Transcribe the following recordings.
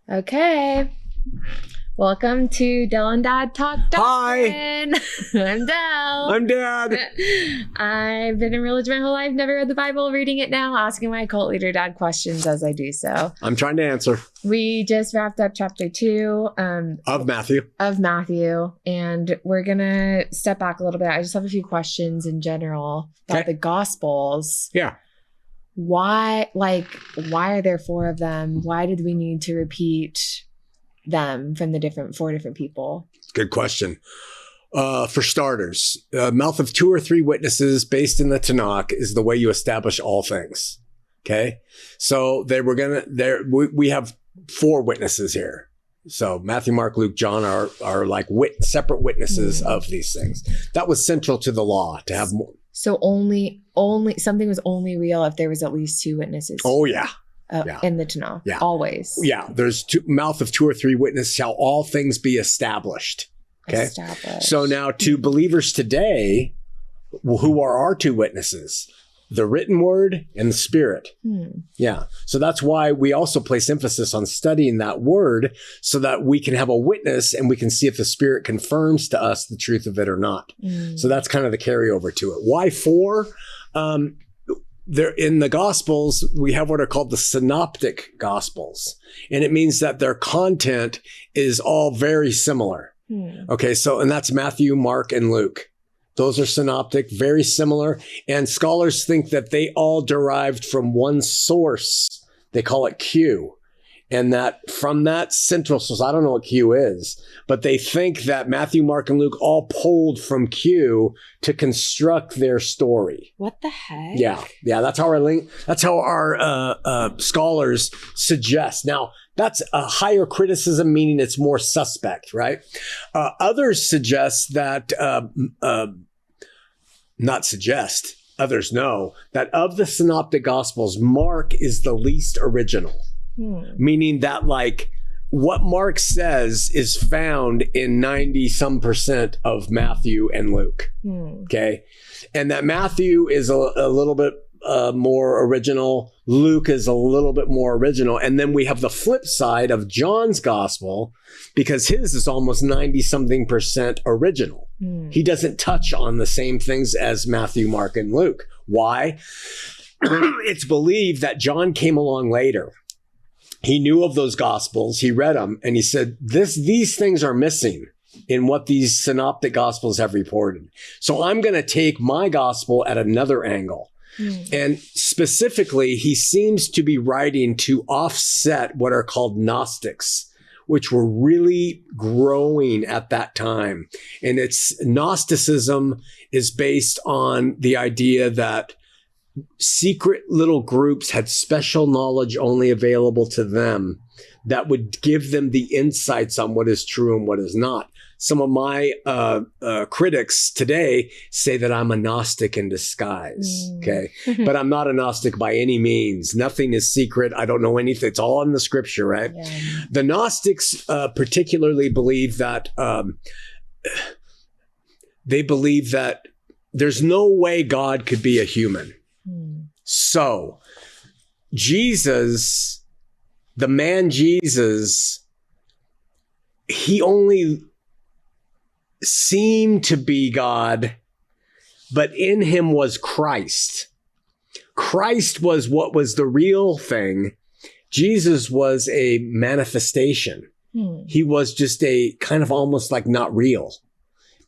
Okay. Welcome to Del and Dad Talk Doctrine. Hi. I'm Del. I'm Dad. I've been in religion my whole life, never read the Bible, reading it now, asking my cult leader dad questions as I do so. I'm trying to answer. We just wrapped up chapter 2 of Matthew. And we're going to step back a little bit. I just have a few questions in general about the Gospels. Yeah. Why are there 4 of them? Why did we need to repeat them from the 4 different people? Good question. For starters, mouth of 2 or 3 witnesses based in the Tanakh is the way you establish all things. Okay. So we have 4 witnesses here. So Matthew, Mark, Luke, John are like separate witnesses of these things. That was central to the law to have more. So only something was only real if there was at least 2 witnesses. Oh yeah. In the Tanakh. Yeah. Always. Yeah. There's mouth of 2 or 3 witnesses shall all things be established. Okay. Established. So now to believers today, who are our 2 witnesses? The written word and the spirit. Yeah. So that's why we also place emphasis on studying that word so that we can have a witness and we can see if the spirit confirms to us the truth of it or not. So that's kind of the carryover to it. Why 4? There in the Gospels, we have what are called the synoptic Gospels. And it means that their content is all very similar. Okay. So, and that's Matthew, Mark, and Luke. Those are synoptic, very similar. And scholars think that they all derived from one source. They call it Q. And that from that central source, I don't know what Q is, but they think that Matthew, Mark, and Luke all pulled from Q to construct their story. What the heck? Yeah. That's how our scholars suggest. Now, that's a higher criticism, meaning it's more suspect, right? Others suggest that, others know that of the synoptic gospels, Mark is the least original. Meaning that like what Mark says is found in 90% of Matthew and Luke. Okay. And that Matthew is a little bit more original. Luke is a little bit more original. And then we have the flip side of John's gospel because his is almost 90% original. He doesn't touch on the same things as Matthew, Mark, and Luke. Why? It's believed that John came along later. He knew of those gospels. He read them and he said, these things are missing in what these synoptic gospels have reported. So I'm going to take my gospel at another angle. And specifically, he seems to be writing to offset what are called Gnostics, which were really growing at that time. And Gnosticism is based on the idea that secret little groups had special knowledge only available to them that would give them the insights on what is true and what is not. Some of my critics today say that I'm a Gnostic in disguise, okay? But I'm not a Gnostic by any means. Nothing is secret. I don't know anything. It's all in the scripture, right? Yeah. The Gnostics particularly believe that they believe that there's no way God could be a human. So Jesus, the man Jesus, he only seemed to be God, but in him was Christ. Christ was what was the real thing. Jesus was a manifestation. He was just a kind of almost like not real.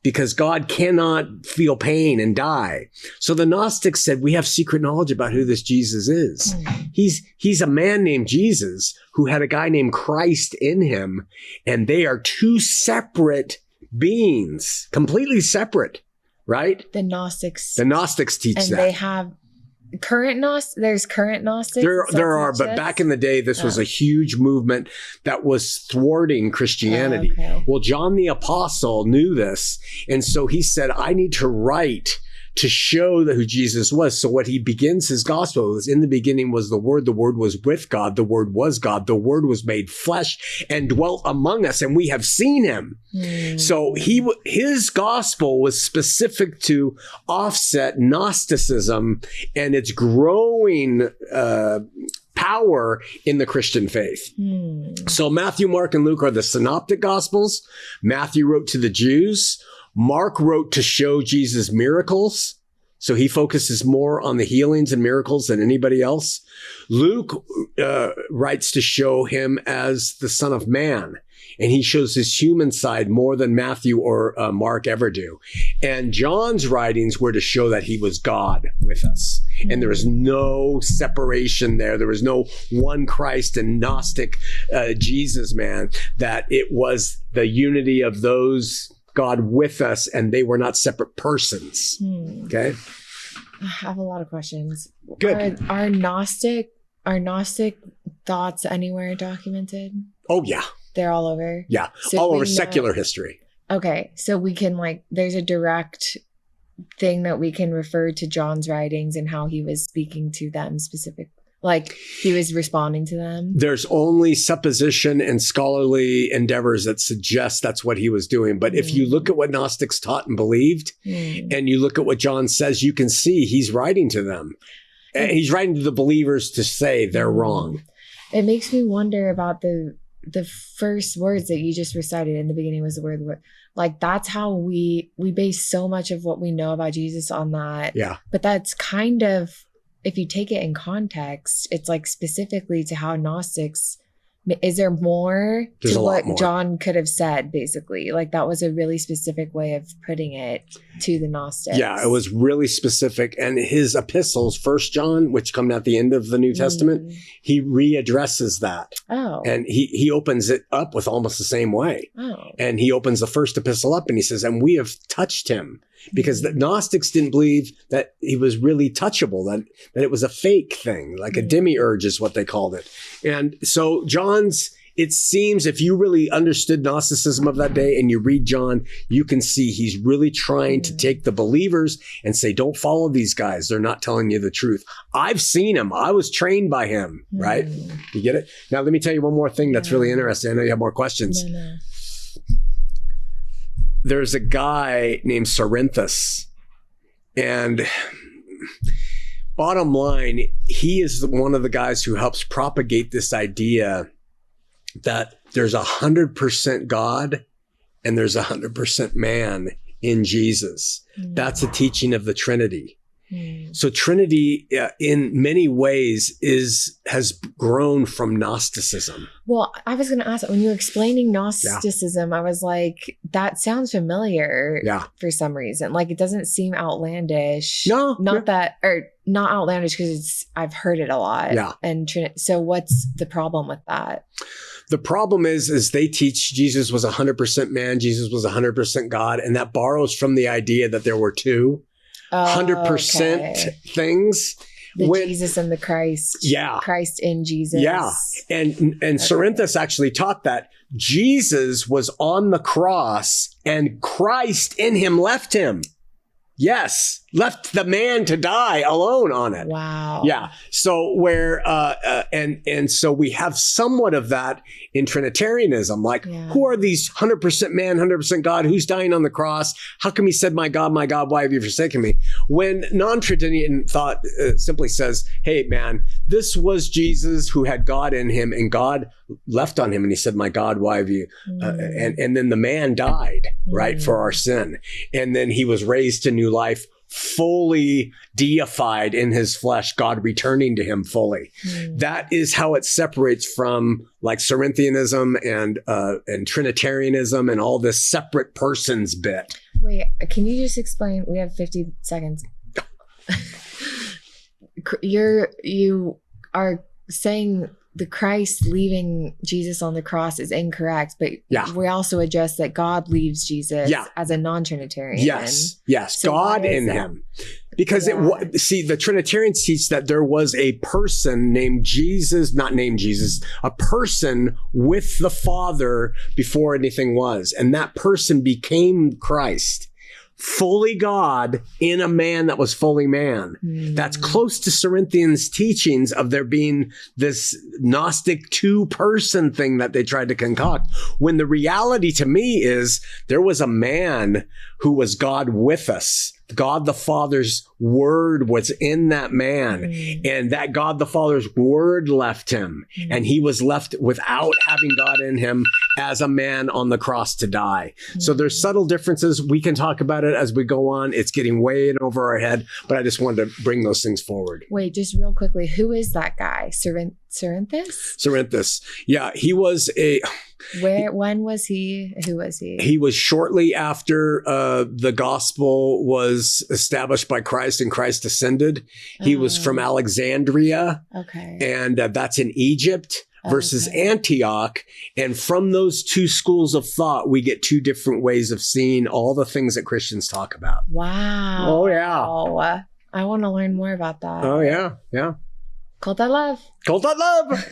Because God cannot feel pain and die. So the Gnostics said, we have secret knowledge about who this Jesus is. He's a man named Jesus who had a guy named Christ in him. And they are 2 separate beings, completely separate, right? The Gnostics teach that. And they have there's current Gnostics? There are, but back in the day, this was a huge movement that was thwarting Christianity. Well, John the Apostle knew this. And so he said, I need to write to show who Jesus was. So what he begins his gospel is, in the beginning was the Word was with God, the Word was God, the Word was made flesh and dwelt among us, and we have seen him. So his gospel was specific to offset Gnosticism and its growing power in the Christian faith. So Matthew, Mark, and Luke are the synoptic gospels. Matthew wrote to the Jews. Mark wrote to show Jesus miracles. So he focuses more on the healings and miracles than anybody else. Luke writes to show him as the Son of Man. And he shows his human side more than Matthew or Mark ever do. And John's writings were to show that he was God with us. And there was no separation there. There was no one Christ and Gnostic Jesus man, that it was the unity of those God with us, and they were not separate persons. Okay? I have a lot of questions. Good. Are Gnostic thoughts anywhere documented? Oh, yeah. They're all over? Yeah. So all over secular history. Okay. So we can there's a direct thing that we can refer to John's writings and how he was speaking to them specific. He was responding to them. There's only supposition and scholarly endeavors that suggest that's what he was doing. But if you look at what Gnostics taught and believed, and you look at what John says, you can see he's writing to them. And he's writing to the believers to say they're wrong. It makes me wonder about the first words that you just recited in the beginning was the word. That's how we base so much of what we know about Jesus on that. Yeah. But that's kind of, if you take it in context, it's specifically to how Gnostics, is there more There's to what more. John could have said, basically? That was a really specific way of putting it to the Gnostics. Yeah, it was really specific. And his epistles, First John, which come at the end of the New Testament, he readdresses that. Oh. And he opens it up with almost the same way. Oh. And he opens the first epistle up and he says, and we have touched him. Because the Gnostics didn't believe that he was really touchable, that it was a fake thing, like a demiurge is what they called it. And so John's, it seems, if you really understood Gnosticism of that day and you read John, you can see he's really trying to take the believers and say, don't follow these guys. They're not telling you the truth. I've seen him. I was trained by him, right? You get it? Now, let me tell you one more thing that's really interesting. I know you have more questions. No. There's a guy named Cerinthus, and bottom line, he is one of the guys who helps propagate this idea that there's 100% God and there's 100% man in Jesus. That's a teaching of the Trinity. So Trinity, in many ways, has grown from Gnosticism. Well, I was going to ask, when you were explaining Gnosticism, I was like, that sounds familiar for some reason. It doesn't seem outlandish. No. Not outlandish because I've heard it a lot. Yeah. And so what's the problem with that? The problem is they teach Jesus was 100% man, Jesus was 100% God, and that borrows from the idea that there were two 100% things. Jesus and the Christ. Yeah. Christ in Jesus. Yeah. And Cerinthus actually taught that Jesus was on the cross and Christ in him left him. Yes. Left the man to die alone on it. Wow. Yeah. So and so we have somewhat of that in Trinitarianism. Who are these 100% man, 100% God? Who's dying on the cross? How come he said, my God, why have you forsaken me? When non-Trinitarian thought simply says, hey, man, this was Jesus who had God in him and God left on him. And he said, my God, why have you? And then the man died, right, for our sin. And then he was raised to new life, fully deified in his flesh, God returning to him fully. That is how it separates from Cerinthianism and Trinitarianism and all this separate persons bit. Wait, can you just explain? We have 50 seconds. You are saying the Christ leaving Jesus on the cross is incorrect, but we also address that God leaves Jesus as a non-Trinitarian. Yes, so God in him. Because the Trinitarians teach that there was a person named Jesus, not named Jesus, a person with the Father before anything was. And that person became Christ. Fully God in a man that was fully man. That's close to Cerinthians' teachings of there being this Gnostic two-person thing that they tried to concoct. When the reality to me is there was a man who was God with us God the Father's word was in that man, and that God the Father's word left him, and he was left without having God in him as a man on the cross to die. So there's subtle differences. We can talk about it as we go on. It's getting way in over our head, but I just wanted to bring those things forward. Wait, just real quickly, who is that guy? Cerinthus? Yeah, he was a... When was he? Who was he? He was shortly after the gospel was established by Christ and Christ ascended. He was from Alexandria. Okay. And that's in Egypt versus Antioch. And from those two schools of thought, we get two different ways of seeing all the things that Christians talk about. Wow. Oh, yeah. I want to learn more about that. Oh, yeah. Yeah. Cult.love. Cult.love.